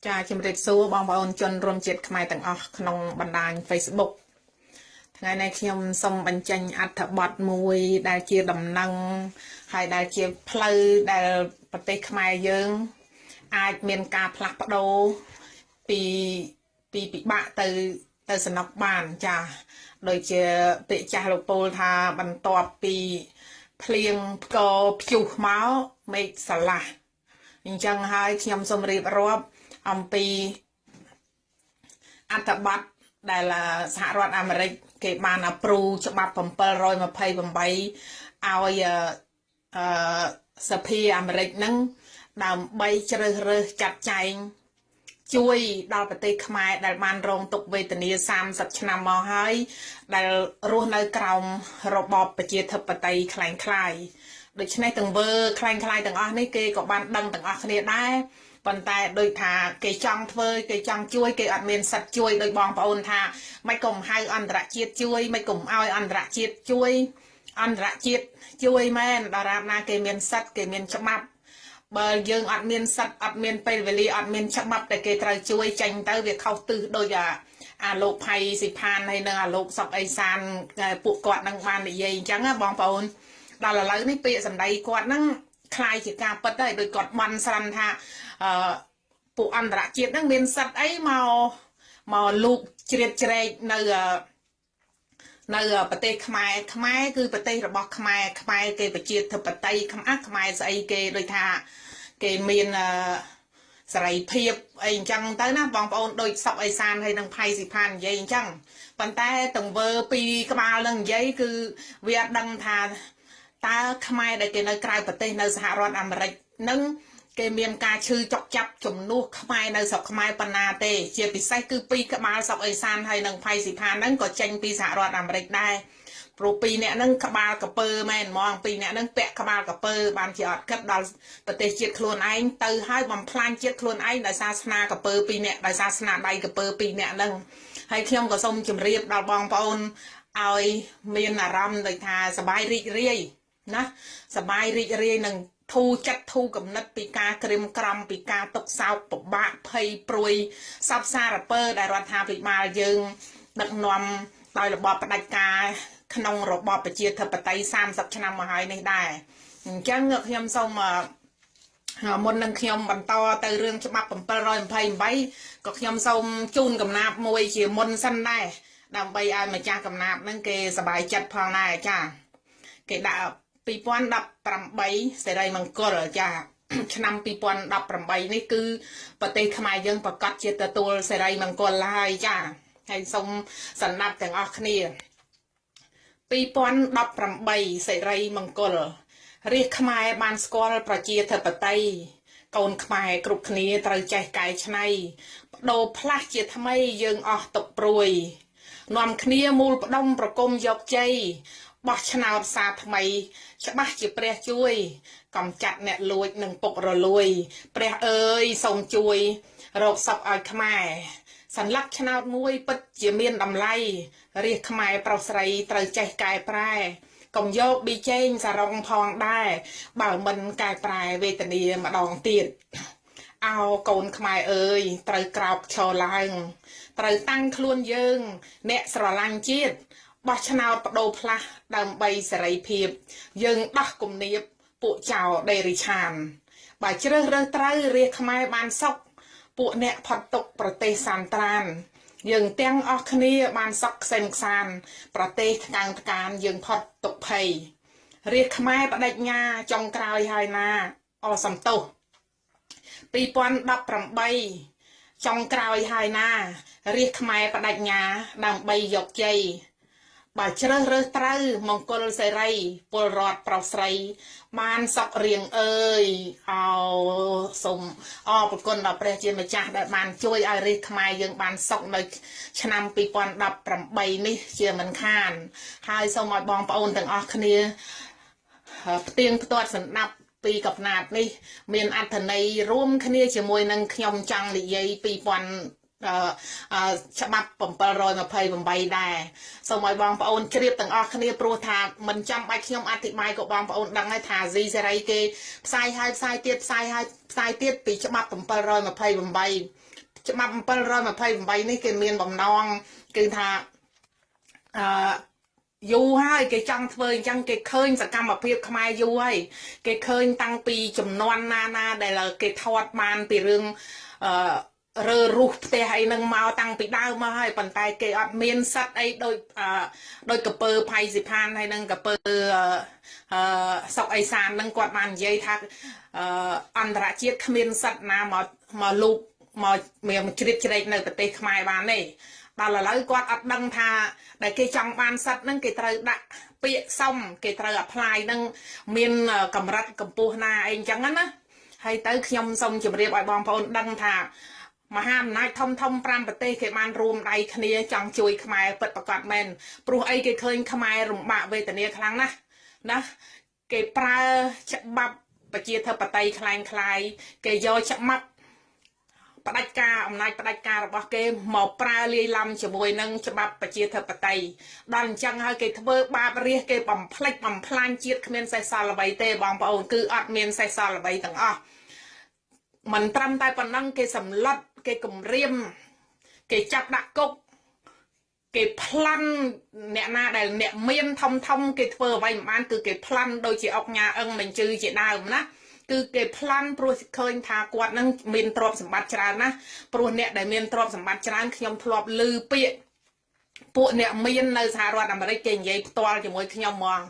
ចាជំរាបសួរបងប្អូនជនរួមជាតិខ្មែរទាំងអស់ក្នុងបណ្ដាញ Facebook ថ្ងៃនេះខ្ញុំសូមបញ្ចេញអត្ថបទមួយដែលជាដំណឹងហើយដែលជាផ្លូវដែលប្រទេសខ្មែរយើងអាចមានការផ្លាស់ប្ដូរពីពិបាកទៅសំណុកបានចាដូចជាពាក្យចាស់លោកពោលថាបន្ទាប់ពីភ្លៀងផ្គរព្យុះមកមេឃស្រឡះអញ្ចឹងហើយខ្ញុំសូមរៀបរាប់អំពីអត្ថបទដែលសហរដ្ឋអាមេរិកគេបានapproveច្បាប់728ឲ្យសភាអាមេរិកហ្នឹងដើម្បីជ្រើសរើសចាត់ចែងជួយដល់ប្រទេសខ្មែរដែលបានរងទុក្ខវេទនា30ឆ្នាំមកហើយដែលរស់នៅក្រោមរបបប្រជាធិបតេយ្យคล้ายៗដូច្នេះទាំងវើคล้ายៗទាំងអស់នេះគេក៏បានដឹងទាំងអស់គ្នាដែរប៉ុន្តែដូចថាគេចង់ធ្វើគេចង់ជួយគេអត់មានសិទ្ធជួយដោយបងប្អូនថាមិនកុំហៅអន្តរជាតិជួយមិនកុំឲ្យអន្តរជាតិជួយអន្តរជាតិជួយមែនតារាបណាគេមានសិទ្ធគេមានច្បាប់បើយើងអត់មានសិទ្ធអត់មានពេលវេលាអត់មានច្បាប់តែគេត្រូវជួយចេញទៅវាខុសទិសដូចអាលោកផៃសិផានហើយនឹងអាលោកសុកអេសានពួកគាត់នឹងបាននិយាយអញ្ចឹងណាបងប្អូនដល់ឥឡូវនេះពាក្យសម្ដីគាត់ហ្នឹងคล้ายជាការពិតហើយដោយគាត់បន់ស្រាន់ថាពួកអន្តរជាតិហ្នឹងមានសិទ្ធអីមកលូកជ្រៀតជ្រែកនៅប្រទេសខ្មែរគឺប្រទេសរបស់ខ្មែរគេប្រជាធិបតេយ្យខ្មែរស្អីគេដូចថាគេមានសេរីភាពអីអញ្ចឹងទៅណាបងប្អូនដូចសុកអេសានហើយនឹងផៃស៊ីផាននិយាយអញ្ចឹងប៉ុន្តែទង្វើពីក្បាលនឹងនិយាយគឺវាអត់ដឹងថាតើខ្មែរដែលគេនៅក្រៅប្រទេសនៅសហរដ្ឋអាមេរិកនឹងគេមានការឈឺចុកចាប់ជំនួសខ្មែរនៅស្រុកខ្មែរប៉ុណ្ណាទេជាពិសេសគឺពីក្បាលសុកអេសានហើយនឹងផៃស៊ីផានហ្នឹងក៏ចេញពីសហរដ្ឋអាមេរិកដែរព្រោះពីរអ្នកហ្នឹងក្បាលកពើមែនហ្មងពីរអ្នកហ្នឹងពាក់ក្បាលកពើបានជាអត់គិតដល់ប្រទេសជាតិខ្លួនឯងទៅហើយបំផ្លាញជាតិខ្លួនឯងដោយសារស្នាកពើពីរអ្នកដោយសារស្នាដៃកពើពីរអ្នកហ្នឹងហើយខ្ញុំក៏សូមជម្រាបដល់បងប្អូនឲ្យមានអារម្មណ៍ដូចថាសប្បាយរីករាយណាសប្បាយរីករាយនឹងធូរចិត្តធូរកំណត់ពីការក្រៀមក្រំពីការទុកសោកពិបាកភ័យព្រួយសពសារពើដែលរដ្ឋាភិបាលយើងដឹកនាំដោយរបបផ្ដាច់ការក្នុងរបបប្រជាធិបតេយ្យ30ឆ្នាំមកហើយនេះដែរអញ្ចឹងខ្ញុំសូមមុននឹងខ្ញុំបន្តទៅរឿងច្បាប់728ក៏ខ្ញុំសូមជូនកំណាព្យមួយជាមុនសិនដែរដើម្បីឲ្យម្ចាស់កំណាព្យហ្នឹងគេសប្បាយចិត្តផងដែរចាគេដាក់2018សេរីមង្គលចាឆ្នាំ2018នេះគឺប្រទេសខ្មែរយើងប្រកាសជាទទួលសេរីមង្គលហើយចាហើយសូមសន្និដ្ឋានទាំងអស់គ្នា2018សេរីមង្គលរាជខ្មែរបានស្គាល់ប្រជាធិបតេយ្យកូនខ្មែរគ្រប់គ្នាត្រូវចេះកែច្នៃបដូរផ្លាស់ជាថ្មីយើងអស់ទុកព្រួយនាំគ្នាមូលផ្ដុំប្រគុំយកជ័យបោះឆ្នោតសារថ្មីច្បាស់ជាព្រះជួយកំចាត់អ្នកលួចនិងពុករលួយព្រះអើយសូមជួយរកសុខឲ្យខ្មែរសន្លឹកឆ្នោតមួយពិតជាមានតម្លៃរាជខ្មែរប្រុសស្រីត្រូវចេះកែប្រែកុំយកប៊ីចេងសារ៉ុងផងដែរបើមិនកែប្រែវេទនាម្ដងទៀតអោកូនខ្មែរអើយត្រូវក្រោកឈរឡើងត្រូវតាំងខ្លួនយើងអ្នកស្រឡាញ់ជាតិបោះឆ្នោតបដូរផ្លាស់ដើម្បីសេរីភាពយើងដោះគំនាបពួកចៅដេរិឆានបើជ្រើសរើសត្រូវរាជខ្មែរបានសុខពួកអ្នកផុតទុកប្រទេសសានត្រានយើងទាំងអស់គ្នាបានសុខក្សេមក្សានប្រទេសថ្កើងថ្កានយើងផុតទុកភ័យរាជខ្មែរបដិញ្ញាចុងក្រោយហើយណាអសំទោស2018ចុងក្រោយហើយណារាជខ្មែរបដិញ្ញាដើម្បីយកជ័យបើជ្រើសរើសត្រូវមង្គលសេរីពលរដ្ឋប្រុសស្រីបានសុខរៀងអើយអោសូមអរគុណដល់ព្រះជាម្ចាស់ដែលបានជួយឲ្យរាជខ្មែរយើងបានសុខនៅឆ្នាំ2018នេះជាមិនខានហើយសូមឲ្យបងប្អូនទាំងអស់គ្នាផ្ទៀងផ្ទាត់សម្ដាប់ពីកំណាព្យនេះមានអត្ថន័យរួមគ្នាជាមួយនឹងខ្ញុំចង់និយាយ ច្បាប់728ដែរសូមឲ្យបងប្អូនជ្រាបទាំងអស់គ្នាព្រោះថាមិនចាំបាច់ខ្ញុំអធិប្បាយក៏បងប្អូនដឹងហើយថាស៊ីសេរីគេផ្សាយហើយផ្សាយទៀតផ្សាយហើយផ្សាយទៀតពីច្បាប់728ច្បាប់728នេះគេមានបំណងគឺថាយូរហើយគេចង់ធ្វើអញ្ចឹងគេឃើញសកម្មភាពខ្មែរយូរហើយគេឃើញតាំងពីចំនួនណាដែលគេថតបានពីរឿងរើរុះផ្ទះអីហ្នឹងមកតាំងពីដើមមកហើយប៉ុន្តែគេអត់មានសិទ្ធអីដូចកពើផៃសិផានហើយនឹងកពើសុកអេសានហ្នឹងគាត់បាននិយាយថាអន្តរជាតិគ្មានសិទ្ធណាមកលូកមកជ្រៀតជ្រែកនៅប្រទេសខ្មែរបានទេដល់ឥឡូវគាត់អត់ដឹងថាដែលគេចង់បានសិទ្ធហ្នឹងគេត្រូវដាក់ពាក្យសុំគេត្រូវ apply ហ្នឹងមានកម្រិតកម្ពស់ណាអីអញ្ចឹងណាហើយទៅខ្ញុំសូមជម្រាបឲ្យបងប្អូនដឹងថាមហាអំណាចធំ5ប្រទេសគេបានរួមដៃគ្នាចង់ជួយខ្មែរពិតប្រាកដមែនព្រោះអីគេឃើញខ្មែររំបាក់វេទនាខ្លាំងណាស់ណាគេប្រើច្បាប់ប្រជាធិបតេយ្យคล้ายគេយកច្បាប់ផ្ដាច់ការអំណាចផ្ដាច់ការរបស់គេមកប្រើលាយឡំជាមួយនឹងច្បាប់ប្រជាធិបតេយ្យដល់អញ្ចឹងហើយគេធ្វើបាបរាជគេបំផ្លិចបំផ្លាញជាតិគ្មានសេះសល់អ្វីទេបងប្អូនគឺអត់មានសេះសល់អ្វីទាំងអស់មិនត្រឹមតែប៉ុណ្ណឹងគេសម្លុតគេគំរាមគេចាប់ដាក់គុកគេប្លន់អ្នកណាដែលអ្នកមានធំគេធ្វើអ្វីមិនបានគឺគេប្លន់ដូចជាអុកញ៉ាអឹងមិនជឿជាដើមណាគឺគេប្លន់ព្រោះឃើញថាគាត់នឹងមានទ្រព្យសម្បត្តិច្រើនណាព្រោះអ្នកដែលមានទ្រព្យសម្បត្តិច្រើនខ្ញុំធ្លាប់ឮពាក្យពួកអ្នកមាននៅសហរដ្ឋអាមេរិកគេនិយាយផ្ទាល់ជាមួយខ្ញុំហ្មង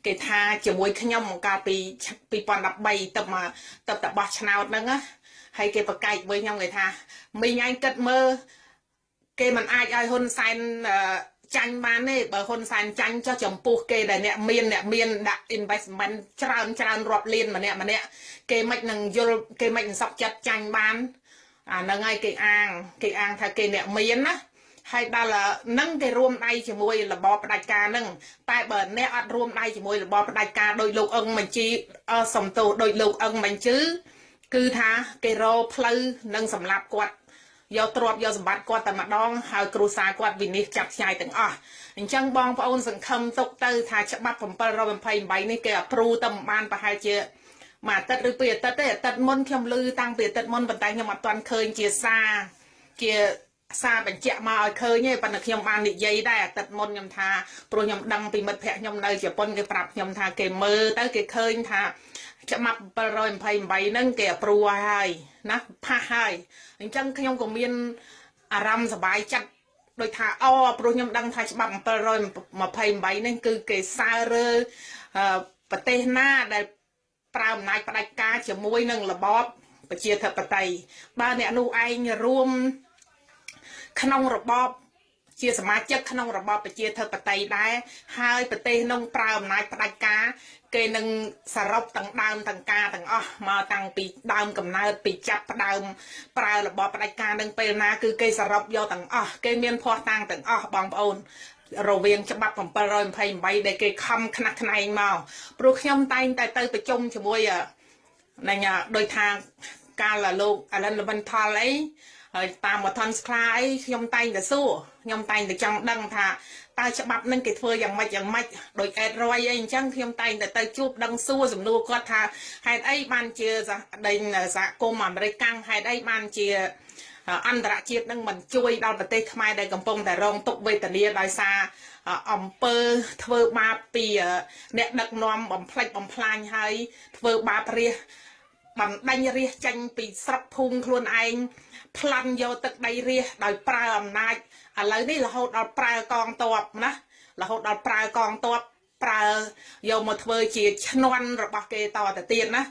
គេថាជាមួយខ្ញុំកាលពី2013ទៅបោះឆ្នោតហ្នឹងណាហើយគេប្រកែកvớiខ្ញុំគេថាមីងឯងគិតមើលគេមិនអាចឲ្យហ៊ុនសែនចាញ់បានទេបើហ៊ុនសែនចាញ់ចុះចំពោះគេដែលអ្នកមានដាក់ investment ច្រើនរាប់លានម្នាក់គេមិននឹងយល់គេមិនសក់ចិត្តចាញ់បានអាហ្នឹងហើយគេអាងថាគេអ្នកមានណាហើយដល់នឹងគេរួមដៃជាមួយរបបផ្ដាច់ការនឹងតែបើអ្នកអត់រួមដៃជាមួយរបបផ្ដាច់ការដោយលោកអឹងបញ្ជីសំទោសដោយលោកអឹងបញ្ជឺគឺថាគេរកផ្លូវនឹងសម្លាប់គាត់យកទ្រព្យយកសម្បត្តិគាត់តែម្ដងហើយគ្រួសារគាត់វិនិច្ឆ័យចាប់ឆ្ងាយទាំងអស់អញ្ចឹងបងប្អូនសង្ឃឹមទុកទៅថាច្បាប់728នេះគេអព្រូទៅបានប្រហែលជាមួយអាទិត្យឬពីរអាទិត្យទេអាទិត្យមុនខ្ញុំឮតាំងពីអាទិត្យមុនប៉ុន្តែខ្ញុំអត់ទាន់ឃើញជាសារបញ្ជាក់មកឲ្យឃើញទេប៉ុន្តែខ្ញុំបាននិយាយដែរអាទិត្យមុនខ្ញុំថាព្រោះខ្ញុំដឹងពីមិត្តភ័ក្ដិខ្ញុំនៅជប៉ុនគេប្រាប់ខ្ញុំថាគេមើលទៅគេឃើញថាច្បាប់728ហ្នឹងគេអព្រូហើយណាផាសហើយអញ្ចឹងខ្ញុំក៏មានអារម្មណ៍សប្បាយចិត្តដោយថាព្រោះខ្ញុំដឹងថាច្បាប់728នេះគឺគេសើរើប្រទេសណាដែលប្រើអំណាចផ្ដាច់ការជាមួយនឹងរបបប្រជាធិបតេយ្យបើអ្នកនោះឯងរួមក្នុងរបបជាសមាជិកក្នុងរបបប្រជាធិបតេយ្យដែរហើយប្រទេសនោះប្រើអំណាចផ្ដាច់ការគេនឹងសរុបទាំងដើមទាំងការទាំងអស់មកតាំងពីដើមកំណើតពីចាប់ផ្ដើមប្រើរបបផ្ដាច់ការនឹងពេលណាគឺគេសរុបយកទាំងអស់គេមានភ័ស្តុតាងទាំងអស់បងប្អូនរវាងច្បាប់728ដែលគេខំខ្នះខ្នែងមកព្រោះខ្ញុំតែងតែទៅប្រជុំជាមួយនឹងដោយថាកាលលោក Alan Leventhal អីហើយតាមវត្ថុស្លាអីខ្ញុំតែងតែសួរខ្ញុំតែងតែចង់ដឹងថាតើច្បាប់នឹងគេធ្វើយ៉ាងម៉េចដោយអេតរយអីអញ្ចឹងខ្ញុំតែងតែទៅជួបដឹងសួរសំណួរគាត់ថាហេតុអីបានជាដេញសហគមន៍អាមេរិកកាំងហេតុអីបានជាអន្តរជាតិនឹងមិនជួយដល់ប្រទេសខ្មែរដែលកំពុងតែរងទុក្ខវេទនាដោយសារអំពើធ្វើបាបពីអ្នកដឹកនាំបំផ្លិចបំផ្លាញហើយធ្វើបាបរាជបណ្ដេញរាជចេញពីស្រុកភូមិខ្លួនឯងប្លន់យកទឹកដីរាជដោយប្រើអំណាចឥឡូវនេះរហូតដល់ប្រើកងទ័ពណារហូតដល់ប្រើកងទ័ពប្រើយកមកធ្វើជាឈ្នន់របស់គេតទៅទៀតណា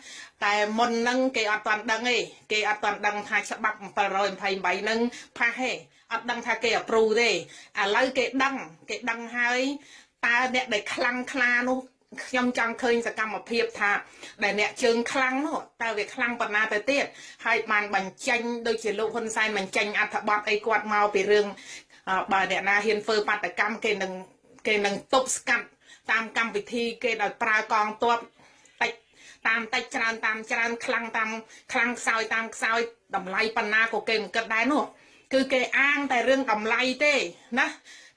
តែមុនហ្នឹងគេអត់ទាន់ដឹងទេគេអត់ទាន់ដឹងថាច្បាប់728ហ្នឹងផាសទេអត់ដឹងថាគេអព្រូទេឥឡូវគេដឹងហើយតើអ្នកដែលខ្លាំងក្លានោះខ្ញុំចង់ឃើញសកម្មភាពថាដែលអ្នកជើងខ្លាំងនោះតើវាខ្លាំងប៉ុណ្ណាទៅទៀតហើយបានបញ្ចេញដូចជាលោកហ៊ុនសែនបញ្ចេញអត្ថបទអីគាត់មកពីរឿងបើអ្នកណាហ៊ានធ្វើបាតកម្មគេនឹងទប់ស្កាត់តាមកម្មវិធីគេដោយប្រើកងទ័ពតិចច្រើនខ្លាំងខ្សោយតាមខ្សោយតម្លៃប៉ុណ្ណាក៏គេមិនគិតដែរនោះ cứ cái an tại riêng cầm lay tê nè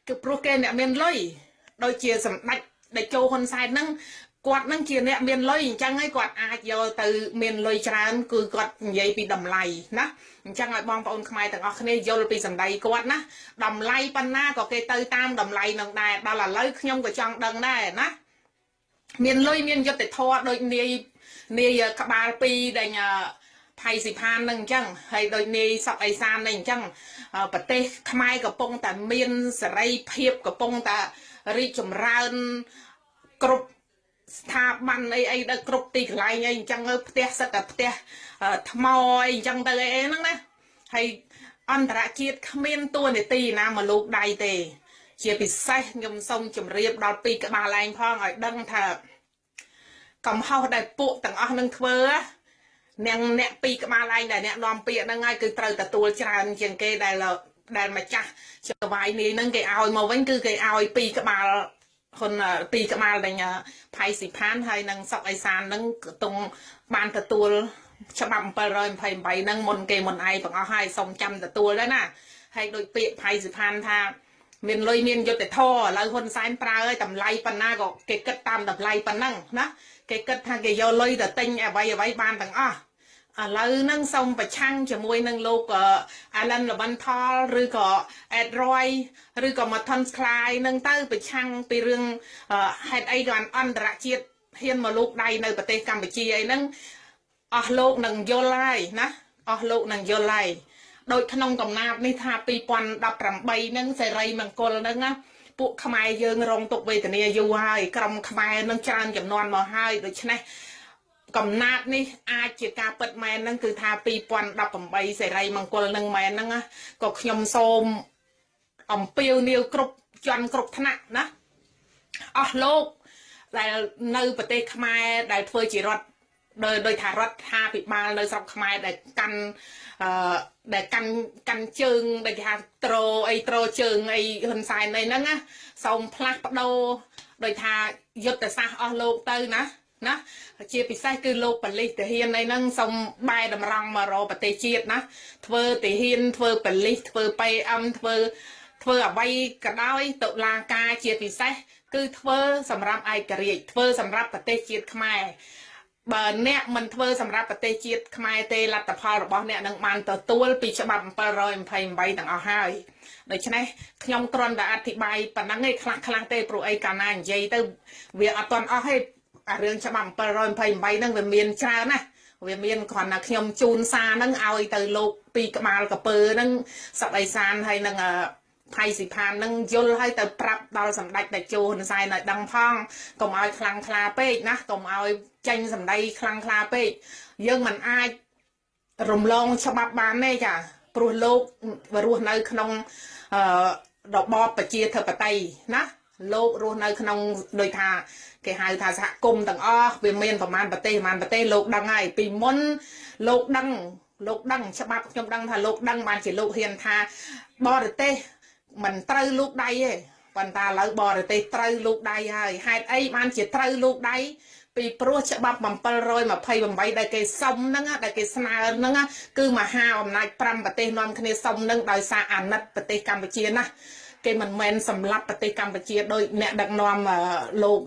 cứ pro kê nè miền lôi đôi chia sầm đạch để châu hôn sai nâng quạt nâng chia nè miền lôi chẳng ấy quạt giờ từ miền lôi tràn cứ quạt vậy bị đầm lầy nè chẳng lại bong bóng khai tầng ở đây vô bị sầm đầy quạt nè đầm lầy pan na có cái tơi tam đầm lầy nông đài đó là lấy nhông của trong đằng đây nè miền lôi miền cho để thọ đôi nia các bà pi đây nhà thầyสิพานนึงจังให้โดยในสับไอซานนึงจังประเทศขมายกับปงแต่เมียนสไรเพียบกับปงแต่ริจมรานกรุบสถาบันไอได้กรุบตีไหลไงจังประเทศสัตว์ประเทศทมอยจังแต่ไอ้นั่นนะให้อันตรายขมิ้นตัวในตีนะมาลูกใดเตะเชียปิดไส้ยมทรงจมเรียบดอลปีกับมาแรงพ่อไอ้ดังเถอะกำเข้าได้ปุต่างอ่อนนึงเถื่อเนี่ยปีกมาอะไรเนี่ยนอมปีนั่งไงคือเตอตัวจานเชียงเกได้เราได้มาจ้าเชื่อไว้นี่นั่งเกเอามาวันคือเกเอาปีกมาคนปีกมาอะไรเนี่ยไพ่สิพันไทยนั่งสับไอซานนั่งตรงบานตัวฉบับไปเลยไพ่ใบนั่งมนเกมนไอฝั่งเอาให้ทรงจำตัวแล้วนะให้โดยเปียไพ่สิพันท่าเมียนลอยเมียนยศแต่ท่อแล้วคนซ้ายปลาเอ้ยตำไลปันหน้าก็เกกัดตามตำไลปันนั่งนะเกกัดทางเกยลอยแต่ติงเอาไว้บานต่างแล้วนั่งส่งไปช่างจะมวยนั่งโลกอะไรหรือบันทอหรือก็แอดรอยหรือก็มาทอนคลายนั่งเต้ไปช่างไปเรื่องให้ไอ้ดอนอันตรายเฮียนมาลูกใดในประเทศกัมพูชีไอ้นั่งโลกนั่งโยไลนะโลกนั่งโยไลโดยขนมกำนาบในทาปีปอนดับรำใบนั่งใส่ไรมังกรนั่งนะปุขมายเยิงรองตกเวทเนียยูไฮกรมขมายนั่งจานจำนวนมาให้โดยฉะนั้นกำนาบนี่อาจจะการเปิดแมนนั่นคือทาปีปอนดับผมใบใส่ไรมังกรนั่งแมนนั่งนะก็ขยมโซมเปียวเนียวกรุบจันกรุบธนะนะโลกแต่ในประเทศขมายได้เพื่อจีรถโดยทารถทาปิดมาโดยสอบขมายได้กันเชิงได้ทาโตรเชิงหันสายในนั่งนะส่งพลักโดโดยทายุติศาสตร์โลกเตอนะเชียร์พิเศษคือโลกผลิตแต่เฮียนในนั่งส่งใบดำรังมารอปฏิจีดนะเธอแต่เฮียนเธอผลิตเธอไปเธอใบกระด้อยตุลากาเชียร์พิเศษคือเธอสำหรับไอกระเรียเธอสำหรับปฏิจีดขมายบาเนี่ยมันเธอสำหรับปฏิจีดขมายเตลัตตพอบอกเนี่ยนังมันตัวปีฉบับปรอยไพ่ใบต่างเอาให้โดยฉะนั้นขยมตรอนได้อธิบายปนังไอ้คลังเตปรุไอกานาใหญ่เตเวียตอนเอาให้เรื่องฉบับปรอยไพ่ใบนั่งเป็นเมียนชานะเวียนเมียนก่อนนะขยมจูนซานั่งเอาไอ้เตโลกปีกมากับเปอร์นั่งสับไอซานให้นั่งไพ่สิพานนั่งยลให้แต่ปรับดาวสำได้แต่โจนใส่หน่อยดังพ้องก็เอาคลังคลาเป๊กนะก็เอาเจนสำได้คลังคลาเป๊กยังมันอายรวมลงฉบับบานนี่จ้ะปลุกโลกวรุ่นในขนมดอกบอปะเจียเธอปะไตนะโลกรุ่นในขนมโดยทาแกหายทาสะกลมต่างเวียนเมียนประมาณปะเตโลกดังไงปีมนโลกดังฉบับจำดังทาโลกดังมันจะโลกเฮียนทาบอเตมันเตยลูกใดปันตาแล้วบอเตเตยลูกใดให้ไอ้มันจะเตยลูกใดปีโปรฉบับมันเปรยมาไพ่บำใบได้เกยซ้ำนั่งได้เกยสนานั่งคือมาห้าอำนาจปรำปฏินอมคณีซ้ำนั่งโดยสาอันนัดปฏิกัมปเชียนะเกยมันแมนสำลับปฏิกัมปเชียโดยเนี่ยดักนอมโลก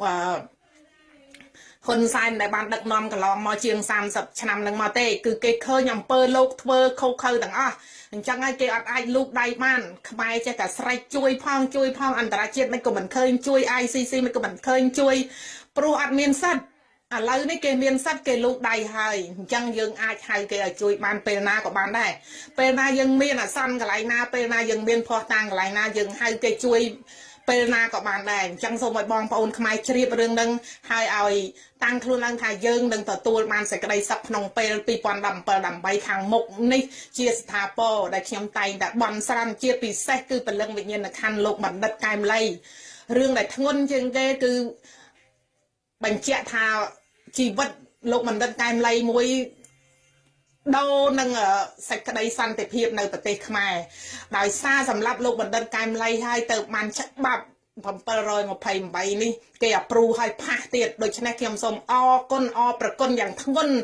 คนไซน์ในบ้านดักนอมกับลองมอเชียง30 ชนำนั่งมาเตคือเกยเคยยำเปอร์โลกเวอร์เขาต่างจังไงเกยอัดลูกได้มันขมายจะแต่ใส่ช่วยพ่องอันตรายเจ็ดไม่ก็เหมือนเคยช่วยICCไม่ก็เหมือนเคยช่วยปลุกอัดเมียนสัตว์แล้วนี่เกยเมียนสัตว์เกยลูกได้ให้จังยังอาจให้เกยช่วยมันเป็นนากับมันได้เป็นนายังเมียนสั้นกับไรนาเป็นนายังเมียนพอต่างกับไรนายังให้เกยช่วยเป็นนากับมันได้จังสมัยบองปอนขมายเชียบเรื่องนึงให้เอาตั้งครูนังทายยังดึงต่อตัวมันใส่กระไดสับนองเปลปีปอนดำใบทางมกนี่เชียสถาโปได้เขียมไตแต่บอลสันเชียปีเซคือเป็นเรื่องวิญญาณคันโลกมันดัดกายไล่เรื่องไหนทั้งวันจึงเกคือบัญชีทาชีวิตโลกมันดัดกายไล่มวยโดนังใส่กระไดสันแต่เพียบในประเทศขมายได้ซาสำหรับโลกมันดัดกายไล่ให้เติบมันชักบับ 728នេះគេអាប្រូឲ្យផាសទៀតដូច្នេះខ្ញុំសូមអរគុណអរប្រគុណយ៉ាងធ្ងន់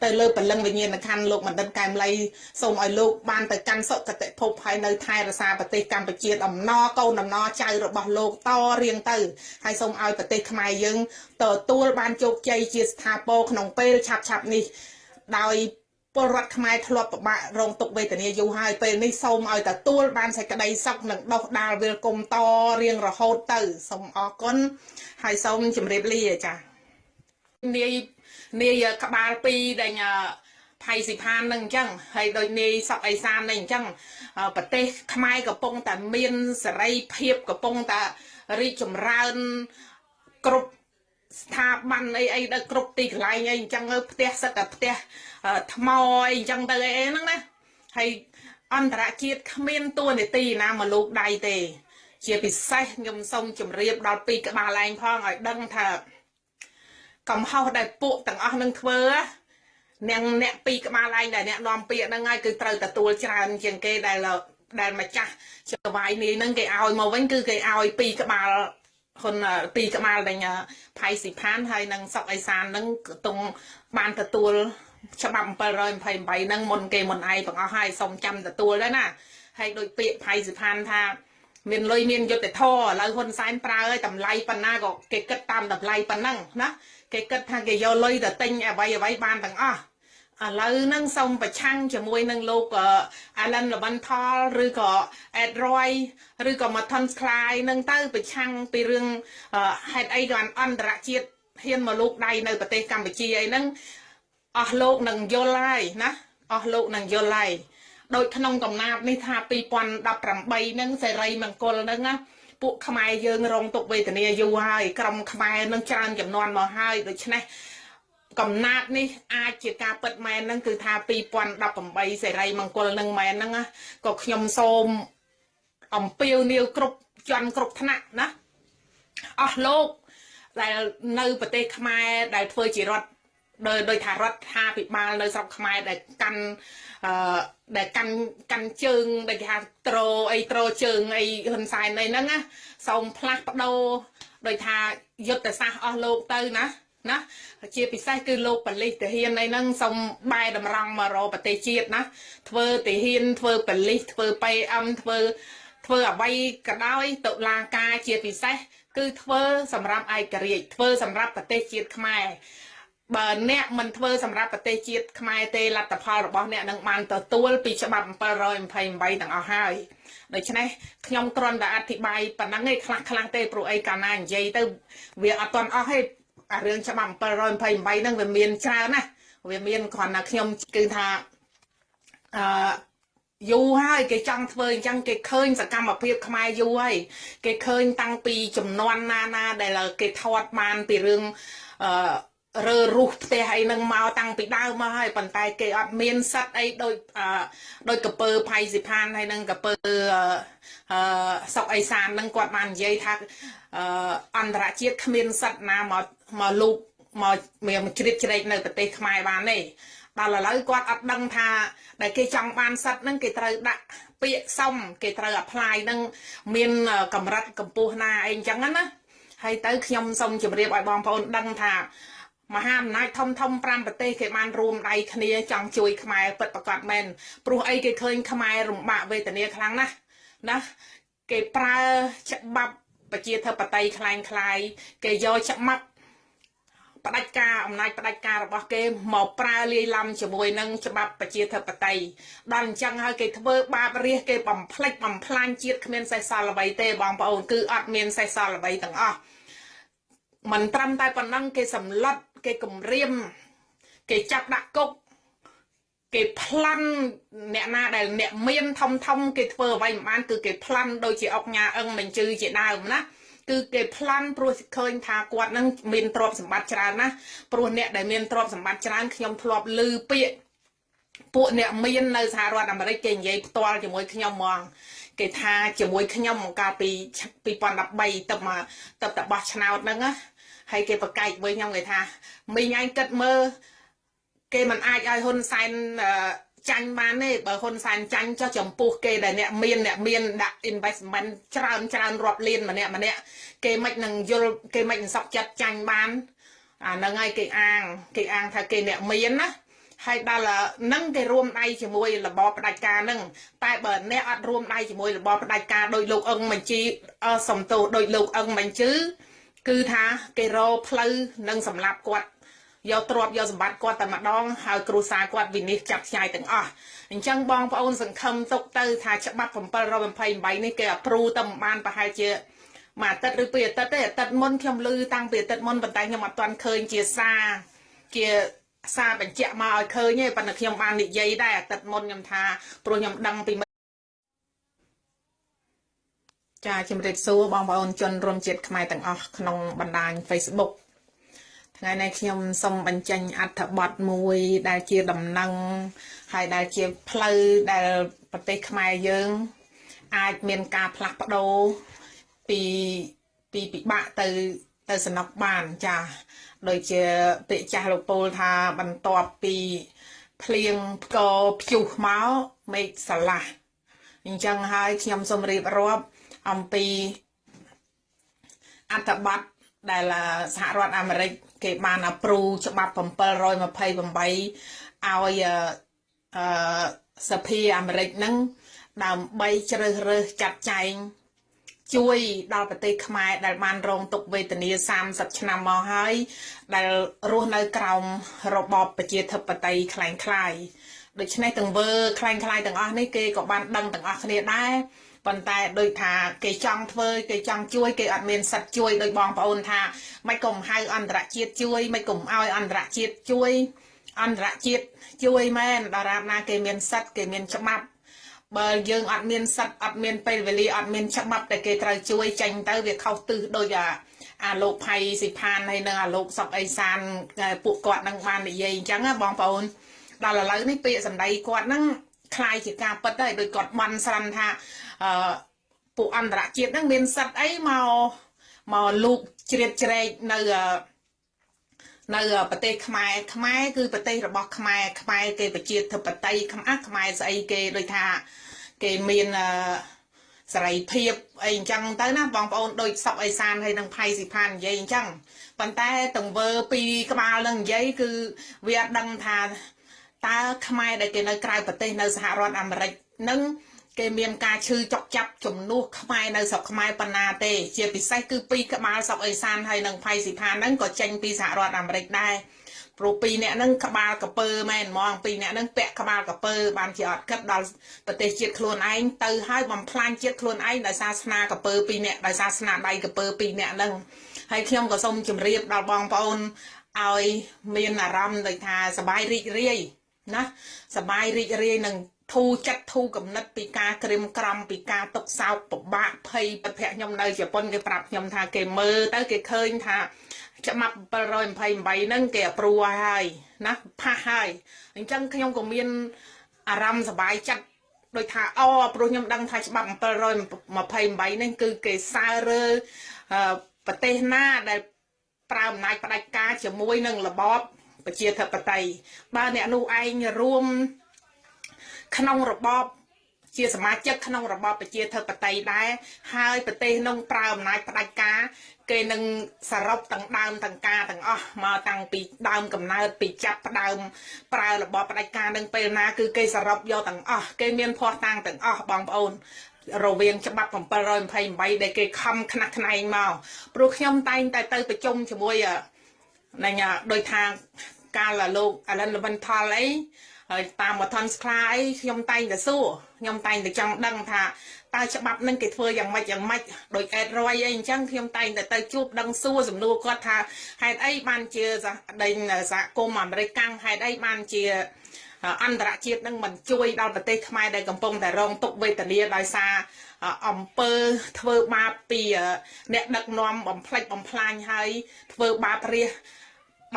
ទៅលើពលឹងវិញ្ញាណក្ខន្ធលោកបណ្ឌិតកែមលីសូមឲ្យលោកបានទៅកាន់សុគតិភពហើយនៅថែរក្សាប្រទេសកម្ពុជាដំណរកូនដំណរចៅរបស់លោកតរៀងទៅហើយសូមឲ្យប្រទេសខ្មែរយើងទទួលបានជោគជ័យជាស្ថាពរក្នុងពេលឆាប់នេះដោយពលរដ្ឋខ្មែរធ្លាប់ពិបាករងទុក្ខវេទនាយូរហើយពេលនេះសូមឲ្យទទួលបានសេចក្តីសុខនិងដុសដាលវិលគុំតរៀងរហូតទៅសូមអរគុណហើយសូមជម្រាបលាចា៎នាយក្បាល2ដែលផៃសិផាននឹងអញ្ចឹងហើយដូចនាយសុកអេសាននឹងអញ្ចឹងប្រទេសខ្មែរកំពុងតែមានសេរីភាពកំពុងតែរីកចម្រើនគ្រប់ស្ថាប័នអីដល់គ្រប់ទីកន្លែងអីអញ្ចឹងផ្ទះសិតតែផ្ទះថ្មអីអញ្ចឹងទៅអីហ្នឹងណាហើយអន្តរជាតិគ្មានតួនាទីណាមកលោកដៃទេជាពិសេសខ្ញុំសូមជម្រាបដល់ពីក្បាលឯងផងឲ្យដឹងថាកំហុសដែលពួកទាំងអស់នឹងធ្វើអ្នកពីក្បាលឯងដែលអ្នកនាំពាក្យហ្នឹងហើយគឺត្រូវទទួលច្រើនជាងគេដែលម្ចាស់ចវាយនេះហ្នឹងគេឲ្យមកវិញគឺគេឲ្យពីក្បាលហ៊ុនពីក្បាលដែលផៃសិផានហើយនឹងសុកអេសានហ្នឹងកំពុងបានទទួលច្បាប់728ហ្នឹងមុនគេមុនឯងបងអស់ហើយសូមចាំទទួលដែរណាហើយដូចពាក្យផៃសិផានថាមានលុយមានយុត្តិធម៌ឥឡូវហ៊ុនសែនប្រើឲ្យតម្លៃប៉ុណ្ណាក៏គេគិតតាមតម្លៃប៉ុណ្ណឹងណាគេគិតថាគេយកលុយទៅទិញអ្វីបានទាំងអស់ឥឡូវហ្នឹងសូមប្រឆាំងជាមួយនឹងលោកអាឡិនលវ៉ាន់ថលឬក៏អេតរយឬក៏ម៉ាថុនស្លាយនឹងទៅប្រឆាំងពីរឿងហេតុអីក៏អន្តរជាតិហ៊ានមកលោកដៃនៅប្រទេសកម្ពុជាអីហ្នឹងអស់លោកនឹងយល់ហើយណាអស់លោកនឹងយល់ហើយដូចក្នុងកំណាព្យនេះថា2018ហ្នឹងសេរីមង្គលហ្នឹងណាពួកខ្មែរយើងរងទុក្ខវេទនាយូរហើយក្រុមខ្មែរនឹងច្រើនចំនួនមកហើយដូច្នេះកំណាព្យនេះអាចជាការពិតមែនហ្នឹងគឺថា2018សេរីមង្គលនឹងមែនហ្នឹងក៏ខ្ញុំសូមអំពាវនាវគ្រប់ជាន់គ្រប់ថ្នាក់ណាអស់លោកដែលនៅប្រទេសខ្មែរដែលធ្វើជារដ្ឋដោយថារដ្ឋាភិបាលនៅស្រុកខ្មែរដែលកាន់ជើងដែលគេហៅត្រជើងអីហ៊ុនសែនអីហ្នឹងណាសូមផ្លាស់ប្ដូរដោយថាយុទ្ធសាស្ត្រអស់លោកទៅណាជាពិសេសគឺលោកប៉ូលីសទាហានអីហ្នឹងសូមបែរតម្រង់មករកប្រទេសជាតិណាធ្វើទាហានធ្វើប៉ូលីសធ្វើ PM ធ្វើអ្វីក៏ដោយតុលាការជាពិសេសគឺធ្វើសម្រាប់ឯករាជ្យធ្វើសម្រាប់ប្រទេសជាតិខ្មែរបើអ្នកមិនធ្វើសម្រាប់ប្រទេសជាតិខ្មែរទេលទ្ធផលរបស់អ្នកនឹងបានទទួលពីច្បាប់728ទាំងអស់ហើយដូច្នេះខ្ញុំគ្រាន់តែអធិប្បាយប៉ុណ្ណឹងឯងខ្លះទេព្រោះអីកាលណានិយាយទៅវាអត់ទាន់អស់ទេអារឿងច្បាប់728ហ្នឹងវាមានច្រើនណាវាមានគ្រាន់តែខ្ញុំគឺថាយូរហើយគេចង់ធ្វើអញ្ចឹងគេឃើញសកម្មភាពខ្មែរយូរហើយគេឃើញតាំងពីចំនួនណាដែលគេថតបានពីរឿងរើរុះផ្ទះអីហ្នឹងមកតាំងពីដើមមកហើយប៉ុន្តែគេអត់មានសិទ្ធអីដូចកពើផៃសិផានហើយនឹងកពើសុកអេសានហ្នឹងគាត់បាននិយាយថាអន្តរជាតិគ្មានសិទ្ធណាមកលូកមកជ្រៀតជ្រែកនៅប្រទេសខ្មែរបានទេដល់ឥឡូវគាត់អត់ដឹងថាដែលគេចង់បានសិទ្ធហ្នឹងគេត្រូវដាក់ពាក្យសុំគេត្រូវ apply ហ្នឹងមានកម្រិតកម្ពស់ណាអីអញ្ចឹងណាហើយទៅខ្ញុំសូមជម្រាបឲ្យបងប្អូនដឹងថាមហាអំណាចធំ5ប្រទេសគេបានរួមដៃគ្នាចង់ជួយខ្មែរពិតប្រាកដមែនព្រោះអីគេឃើញខ្មែររំបាក់វេទនាខ្លាំងណាគេប្រើច្បាប់ប្រជាធិបតេយ្យคล้ายគេយកច្បាប់ផ្ដាច់ការអំណាចផ្ដាច់ការរបស់គេមកប្រើលាយឡំជាមួយនឹងច្បាប់ប្រជាធិបតេយ្យដល់អញ្ចឹងហើយគេធ្វើបាបរាជគេបំផ្លិចបំផ្លាញជាតិគ្មានសេះសល់អ្វីទេបងប្អូនគឺអត់មានសេះសល់អ្វីទាំងអស់មិនត្រឹមតែប៉ុណ្ណឹងគេសម្លុតគេគំរាមគេចាប់ដាក់គុកគេប្លន់អ្នកណាដែលអ្នកមានធំគេធ្វើអ្វីមិនបានគឺគេប្លន់ដូចជាអុកញ៉ាអឹងមិនជឿជាដើមណាគឺគេប្លន់ព្រោះឃើញថាគាត់នឹងមានទ្រព្យសម្បត្តិច្រើនណាព្រោះអ្នកដែលមានទ្រព្យសម្បត្តិច្រើនខ្ញុំធ្លាប់ឮពាក្យពួកអ្នកមាននៅសហរដ្ឋអាមេរិកគេនិយាយផ្ទាល់ជាមួយខ្ញុំហ្មងគេថាជាមួយខ្ញុំកាលពី2013ទៅបោះឆ្នោតហ្នឹងណាហើយគេប្រកែកមួយខ្ញុំគេថាមីងឯងគិតមើលគេមិនអាចឲ្យហ៊ុនសែន ចាញ់បានទេបើហ៊ុនសែនចាញ់ចុះចំពោះគេដែលអ្នកមានដាក់ investment ច្រើនរាប់លានម្នាក់គេមិននឹងយល់គេមិនសក់ចិត្តចាញ់បានអាហ្នឹងហើយគេអាងថាគេអ្នកមានណាហើយដល់នឹងគេរួមដៃជាមួយរបបផ្ដាច់ការនឹងតែបើអ្នកអត់រួមដៃជាមួយរបបផ្ដាច់ការដោយលោកអឹងបញ្ជីសំទោសដោយលោកអឹងបញ្ជឺគឺថាគេរកផ្លូវនឹងសម្លាប់គាត់យកទ្រព្យយកសម្បត្តិគាត់តែម្ដងហើយគ្រួសារគាត់វិនិច្ឆ័យចាប់ឆ្ងាយទាំងអស់អញ្ចឹងបងប្អូនសង្ឃឹមទុកទៅថាច្បាប់728នេះគេអព្រូទៅបានប្រហែលជាមួយអាទិត្យឬពីរអាទិត្យទេអាទិត្យមុនខ្ញុំឮតាំងពីអាទិត្យមុនប៉ុន្តែខ្ញុំអត់ទាន់ឃើញជាសារបញ្ជាក់មកឲ្យឃើញទេប៉ុន្តែខ្ញុំបាននិយាយដែរអាទិត្យមុនខ្ញុំថាព្រោះខ្ញុំដឹងពីចាជំរាបសួរបងប្អូនជនរួមជាតិខ្មែរទាំងអស់ក្នុងបណ្ដាញ Facebook ថ្ងៃនេះខ្ញុំសូមបញ្ចេញអត្ថបទមួយដែលជាដំណឹងហើយដែលជាផ្លូវដែលប្រទេសខ្មែរយើងអាចមានការផ្លាស់ប្ដូរពីពិបាកទៅសំណុកបានចាដូចជាពាក្យចាស់លោកពូលថាបន្ទាប់ពីភ្លៀងផ្គរព្យុះមកមេឃស្រឡះអញ្ចឹងហើយខ្ញុំសូមរៀបរាប់អំពីអត្ថបទដែលសហរដ្ឋអាមេរិកគេបានអព្រូច្បាប់728ឲ្យសភាអាមេរិកហ្នឹងដើម្បីជ្រើសរើសចាត់ចែងជួយដល់ប្រទេសខ្មែរដែលបានរងទុក្ខវេទនា30ឆ្នាំមកហើយដែលរស់នៅក្រោមរបបប្រជាធិបតេយ្យคล้ายៗដូច្នេះទាំងវើคล้ายៗទាំងអស់នេះគេក៏បានដឹងទាំងអស់គ្នាដែរប៉ុន្តែដូចថាគេចង់ធ្វើគេចង់ជួយគេអត់មានសិទ្ធជួយដោយបងប្អូនថាមិនកុំហៅអន្តរជាតិជួយមិនកុំឲ្យអន្តរជាតិជួយអន្តរជាតិជួយមែនតារាបណាគេមានសិទ្ធគេមានច្បាប់បើយើងអត់មានសិទ្ធអត់មានពេលវេលាអត់មានច្បាប់តែគេត្រូវជួយចេញទៅវាខុសទិសដូចអាលោកផៃសិផានហើយនឹងអាលោកសុកអេសានពួកគាត់នឹងបាននិយាយអញ្ចឹងណាបងប្អូនដល់ឥឡូវនេះពាក្យសម្ដីគាត់ហ្នឹងคล้ายជាការពិតហើយដោយគាត់បន់ស្រាន់ថាពួកអន្តរជាតិហ្នឹងមានសិទ្ធអីមកលូកជ្រៀតជ្រែកនៅប្រទេសខ្មែរគឺប្រទេសរបស់ខ្មែរគេប្រជាធិបតេយ្យខ្មែរស្អីគេដូចថាគេមានសេរីភាពអីអញ្ចឹងទៅណាបងប្អូនដូចសុកអេសានហើយនឹងផៃស៊ីផាននិយាយអញ្ចឹងប៉ុន្តែទង្វើពីក្បាលនឹងនិយាយគឺវាអត់ដឹងថាតើខ្មែរដែលគេនៅក្រៅប្រទេសនៅសហរដ្ឋអាមេរិកនឹងគេមានការឈឺចុកចាប់ជំនួសខ្មែរនៅស្រុកខ្មែរប៉ុណ្ណាទេជាពិសេសគឺពីក្បាលសុកអេសានហើយនឹងផៃស៊ីផានហ្នឹងក៏ចេញពីសហរដ្ឋអាមេរិកដែរព្រោះពីរអ្នកហ្នឹងក្បាលកពើមែនហ្មងពីរអ្នកហ្នឹងពាក់ក្បាលកពើបានជាអត់គិតដល់ប្រទេសជាតិខ្លួនឯងទៅហើយបំផ្លាញជាតិខ្លួនឯងដោយសារស្នាកពើពីរអ្នកដោយសារស្នាដៃកពើពីរអ្នកហ្នឹងហើយខ្ញុំក៏សូមជម្រាបដល់បងប្អូនឲ្យមានអារម្មណ៍ដូចថាសប្បាយរីករាយណាសប្បាយរីករាយនឹងធូរចិត្តធូរកំណត់ពីការក្រិមក្រំពីការទុកសោកពិបាកភ័យប្រភពខ្ញុំនៅជប៉ុនគេប្រាប់ខ្ញុំថាគេមើលទៅគេឃើញថាច្បាប់728ហ្នឹងគេអព្រូហើយណាផាសហើយអញ្ចឹងខ្ញុំក៏មានអារម្មណ៍សប្បាយចិត្តដោយថាព្រោះខ្ញុំដឹងថាច្បាប់728នេះគឺគេសើរើប្រទេសណាដែលប្រើអំណាចផ្ដាច់ការជាមួយនឹងរបបប្រជាធិបតេយ្យបើអ្នកនោះឯងរួមក្នុងរបបជាសមាជិកក្នុងរបបប្រជាធិបតេយ្យដែរហើយប្រទេសនោះប្រើអំណាចផ្ដាច់ការគេនឹងសរុបទាំងដើមទាំងការទាំងអស់មកតាំងពីដើមកំណើតពីចាប់ផ្ដើមប្រើរបបផ្ដាច់ការនឹងពេលណាគឺគេសរុបយកទាំងអស់គេមានភ័ស្តុតាងទាំងអស់បងប្អូនរវាងច្បាប់728ដែលគេខំខ្នះខ្នែងមកព្រោះខ្ញុំតែងតែទៅប្រជុំជាមួយនឹងដោយថាកាលលោក Alan Leventhal អីហើយតាមវត្ថុស្លាអីខ្ញុំតែងតែសួរខ្ញុំតែងតែចង់ដឹងថាតើច្បាប់នឹងគេធ្វើយ៉ាងម៉េចដោយអេតរយអីអញ្ចឹងខ្ញុំតែងតែទៅជួបដឹងសួរសំណួរគាត់ថាហេតុអីបានជាដេញសហគមន៍អាមេរិកកាំងហេតុអីបានជាអន្តរជាតិនឹងមិនជួយដល់ប្រទេសខ្មែរដែលកំពុងតែរងទុក្ខវេទនាដោយសារអំពើធ្វើបាបពីអ្នកដឹកនាំបំផ្លិចបំផ្លាញហើយធ្វើបាប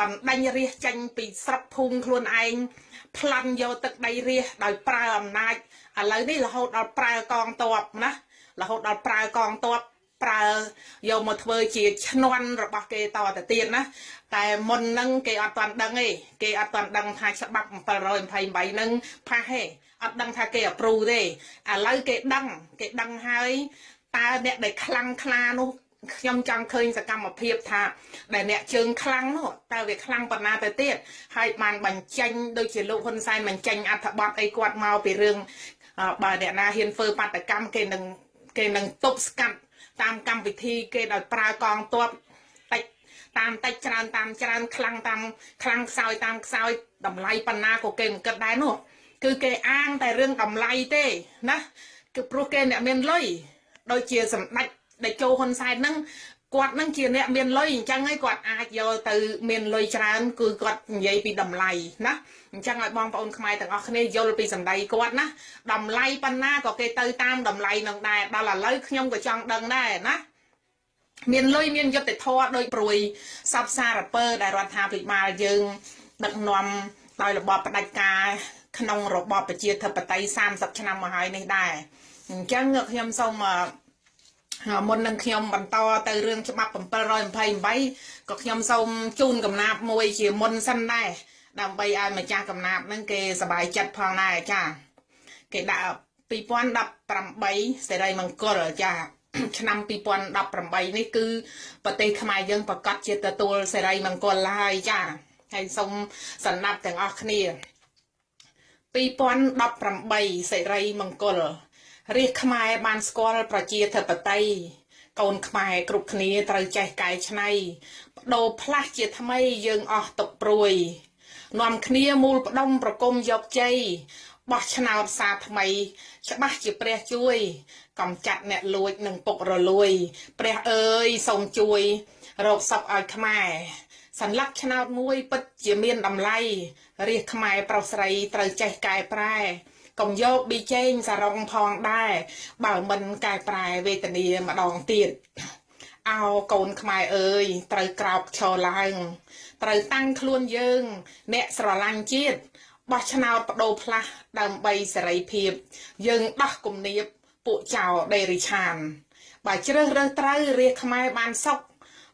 បណ្ដាញរាជចេញពីស្រុកភូមិខ្លួនឯងប្លន់យកទឹកដីរាជដោយប្រើអំណាចឥឡូវនេះរហូតដល់ប្រើកងទ័ពណារហូតដល់ប្រើកងទ័ព ប្រើយកមកធ្វើជាឈ្នន់របស់គេតទៅទៀតណាតែមុនហ្នឹងគេអត់ទាន់ដឹងទេគេអត់ទាន់ដឹងថាច្បាប់728ហ្នឹងផាសទេអត់ដឹងថាគេអព្រូទេឥឡូវគេដឹងហើយតើអ្នកដែលខ្លាំងខ្លានោះខ្ញុំចង់ឃើញសកម្មភាពថាដែលអ្នកជើងខ្លាំងនោះតើវាខ្លាំងប៉ុណ្ណាទៅទៀតហើយបានបញ្ចេញដូចជាលោកហ៊ុនសែនបញ្ចេញអត្ថបទអីគាត់មកពីរឿងបើអ្នកណាហ៊ានធ្វើបាតកម្មគេនឹងទប់ស្កាត់តាមកម្មវិធីគេដោយប្រើកងទ័ពតិចតាមតិចច្រើនតាមច្រើនខ្លាំងតាមខ្លាំងខ្សោយតាមខ្សោយតម្លៃប៉ុណ្ណាក៏គេមិនគិតដែរនោះគឺគេអាងតែរឿងតម្លៃទេណាគឺព្រោះគេអ្នកមានលុយដូចជាសម្ដេចដែលចូលហ៊ុនសែនហ្នឹងគាត់នឹងជាអ្នកមានលុយអញ្ចឹងហើយគាត់អាចយកទៅមានលុយច្រើនគឺគាត់និយាយពីតម្លៃណាអញ្ចឹងឲ្យបងប្អូនខ្មែរទាំងអស់គ្នាយល់ពីសម្ដីគាត់ណាតម្លៃប៉ុណ្ណាក៏គេទៅតាមតម្លៃនឹងដែរដល់ឥឡូវខ្ញុំក៏ចង់ដឹងដែរណាមានលុយមានយុត្តិធម៌ដោយព្រួយសពសារពើដែលរដ្ឋាភិបាលយើងដឹកនាំដោយរបបផ្ដាច់ការក្នុងរបបប្រជាធិបតេយ្យ30ឆ្នាំមកហើយនេះដែរអញ្ចឹងខ្ញុំសូមមុននឹងខ្ញុំបន្តទៅរឿងច្បាប់728ក៏ខ្ញុំសូមជូនកំណាព្យមួយជាមុនសិនដែរដើម្បីឲ្យម្ចាស់កំណាព្យហ្នឹងគេសប្បាយចិត្តផងដែរចាគេដាក់2018សេរីមង្គលចាឆ្នាំ2018នេះគឺប្រទេសខ្មែរយើងប្រកាសជាទទួលសេរីមង្គលហើយចាហើយសូមសន្និដ្ឋានទាំងអស់គ្នា2018សេរីមង្គលរាជខ្មែរបានស្គាល់ប្រជាធិបតេយ្យកូនខ្មែរគ្រប់គ្នាត្រូវចេះកែច្នៃបដូរផ្លាស់ជាថ្មីយើងអស់ទុកព្រួយនាំគ្នាមូលផ្ដុំប្រគុំយកជ័យបោះឆ្នោតសារថ្មីច្បាស់ជាព្រះជួយកំចាត់អ្នកលួចនិងពុករលួយព្រះអើយសូមជួយរកសុខឲ្យខ្មែរសន្លឹកឆ្នោតមួយពិតជាមានតម្លៃរាជខ្មែរប្រុសស្រីត្រូវចេះកែប្រែកុំយកប៊ីចេងសារ៉ុងផងដែរបើមិនកែប្រែវេទនាម្ដងទៀតអោកូនខ្មែរអើយត្រូវក្រោកឈរឡើងត្រូវតាំងខ្លួនយើងអ្នកស្រឡាញ់ជាតិបោះឆ្នោតបដូរផ្លាស់ដើម្បីសេរីភាពយើងដោះគំនាបពួកចៅដេរិឆានបើជ្រើសរើសត្រូវរាជខ្មែរបានសុខ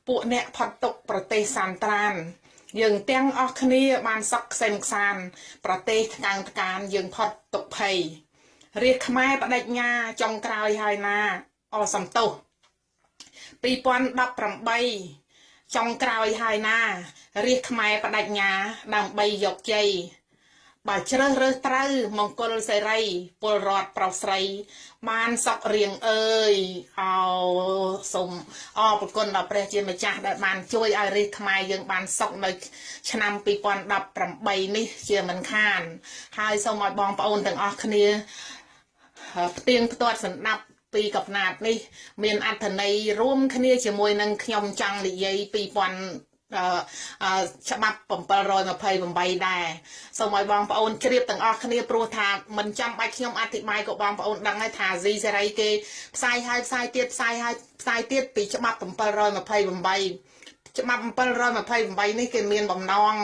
ពួកអ្នកផុតទុកប្រទេសសានត្រានយើងទាំងអស់គ្នាបានសុខក្សេមក្សានប្រទេសថ្កើងថ្កានយើងផុតទុក្ខភ័យរាជខ្មែរបដិញ្ញាចុងក្រោយហើយណាអសំទោស2018ចុងក្រោយហើយណារាជខ្មែរបដិញ្ញាដើម្បីយកជ័យបើជ្រើសរើសត្រូវមង្គលសេរីពលរដ្ឋប្រុសស្រីបានសុខរៀងអើយអោសូមអរគុណដល់ព្រះជាម្ចាស់ដែលបានជួយឲ្យរាជខ្មែរយើងបានសុខនៅឆ្នាំ2018នេះជាមិនខានហើយសូមឲ្យបងប្អូនទាំងអស់គ្នាផ្ទៀងផ្ទាត់សម្ដាប់ពីកំណាព្យនេះមានអត្ថន័យរួមគ្នាជាមួយនឹងខ្ញុំចង់និយាយច្បាប់728ដែរសូមឲ្យបងប្អូនជ្រាបទាំងអស់គ្នាព្រោះថាមិនចាំបាច់ខ្ញុំអធិប្បាយក៏បងប្អូនដឹងហើយថាស៊ីសេរីគេផ្សាយហើយផ្សាយទៀតផ្សាយហើយផ្សាយទៀតពីច្បាប់728ច្បាប់728នេះគេមានបំណង